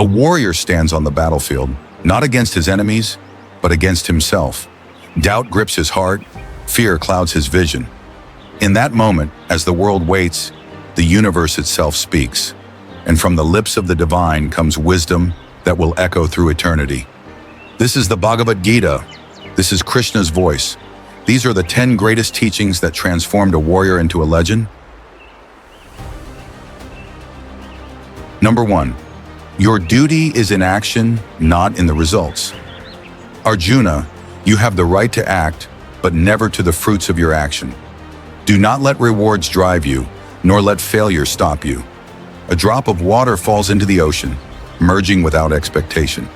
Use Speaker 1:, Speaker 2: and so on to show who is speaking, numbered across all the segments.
Speaker 1: A warrior stands on the battlefield, not against his enemies, but against himself. Doubt grips his heart, fear clouds his vision. In that moment, as the world waits, the universe itself speaks. And from the lips of the divine comes wisdom that will echo through eternity. This is the Bhagavad Gita. This is Krishna's voice. These are the 10 greatest teachings that transformed a warrior into a legend. Number 1. Your duty is in action, not in the results. Arjuna, you have the right to act, but never to the fruits of your action. Do not let rewards drive you, nor let failure stop you. A drop of water falls into the ocean, merging without expectation.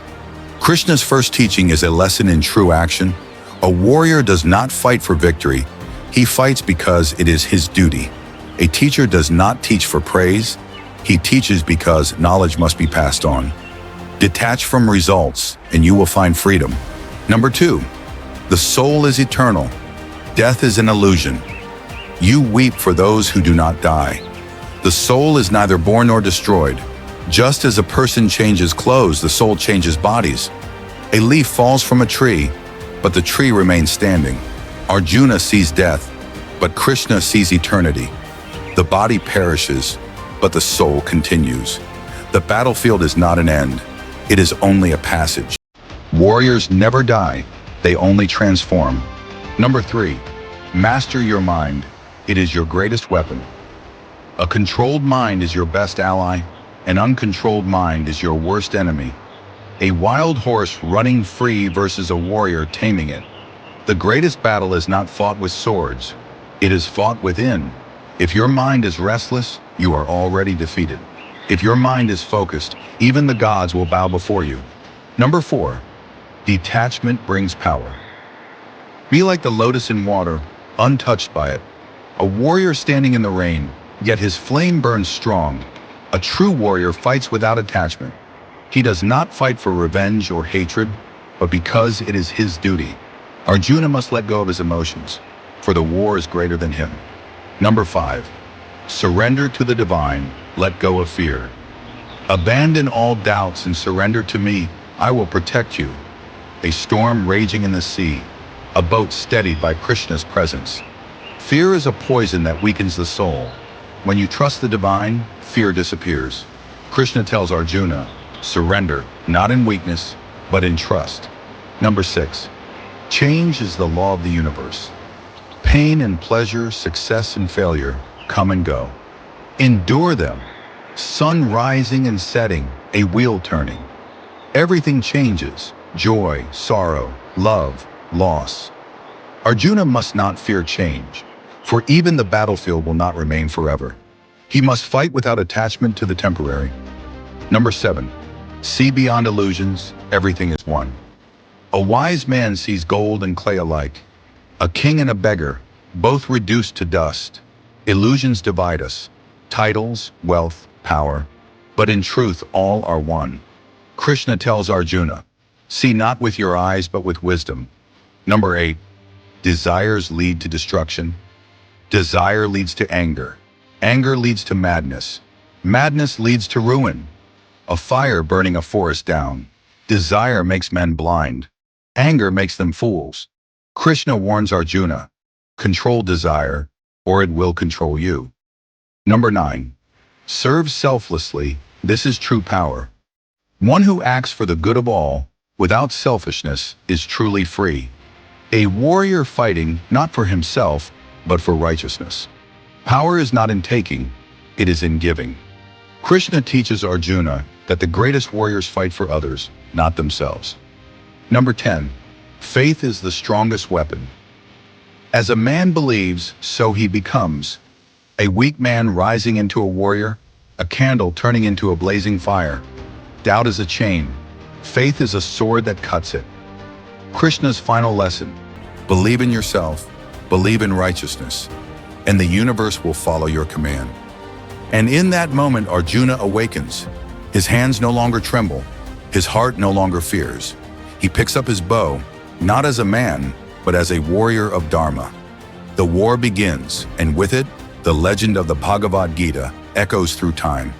Speaker 1: Krishna's first teaching is a lesson in true action. A warrior does not fight for victory. He fights because it is his duty. A teacher does not teach for praise. He teaches because knowledge must be passed on. Detach from results, and you will find freedom. Number 2, the soul is eternal. Death is an illusion. You weep for those who do not die. The soul is neither born nor destroyed. Just as a person changes clothes, the soul changes bodies. A leaf falls from a tree, but the tree remains standing. Arjuna sees death, but Krishna sees eternity. The body perishes, but the soul continues. The battlefield is not an end. It is only a passage. Warriors never die. They only transform. Number 3, master your mind. It is your greatest weapon. A controlled mind is your best ally. An uncontrolled mind is your worst enemy. A wild horse running free versus a warrior taming it. The greatest battle is not fought with swords. It is fought within. If your mind is restless, you are already defeated. If your mind is focused, even the gods will bow before you. Number 4, detachment brings power. Be like the lotus in water, untouched by it. A warrior standing in the rain, yet his flame burns strong. A true warrior fights without attachment. He does not fight for revenge or hatred, but because it is his duty. Arjuna must let go of his emotions, for the war is greater than him. Number 5, surrender to the divine, let go of fear. Abandon all doubts and surrender to me. I will protect you. A storm raging in the sea, a boat steadied by Krishna's presence. Fear is a poison that weakens the soul. When you trust the divine, fear disappears. Krishna tells Arjuna, surrender, not in weakness, but in trust. Number 6, change is the law of the universe. Pain and pleasure, success and failure come and go. Endure them. Sun rising and setting, a wheel turning. Everything changes. Joy, sorrow, love, loss. Arjuna must not fear change, for even the battlefield will not remain forever. He must fight without attachment to the temporary. Number 7, see beyond illusions, everything is one. A wise man sees gold and clay alike. A king and a beggar, both reduced to dust. Illusions divide us, titles, wealth, power, but in truth all are one. Krishna tells Arjuna, see not with your eyes but with wisdom. Number 8, desires lead to destruction. Desire leads to anger. Anger leads to madness. Madness leads to ruin. A fire burning a forest down. Desire makes men blind. Anger makes them fools. Krishna warns Arjuna, control desire, or it will control you. Number 9, serve selflessly. This is true power. One who acts for the good of all, without selfishness, is truly free. A warrior fighting not for himself, but for righteousness. Power is not in taking, it is in giving. Krishna teaches Arjuna that the greatest warriors fight for others, not themselves. Number 10, faith is the strongest weapon. As a man believes, so he becomes. A weak man rising into a warrior, a candle turning into a blazing fire. Doubt is a chain. Faith is a sword that cuts it. Krishna's final lesson, believe in yourself, believe in righteousness, and the universe will follow your command. And in that moment, Arjuna awakens. His hands no longer tremble. His heart no longer fears. He picks up his bow, not as a man, but as a warrior of Dharma. The war begins, and with it, the legend of the Bhagavad Gita echoes through time.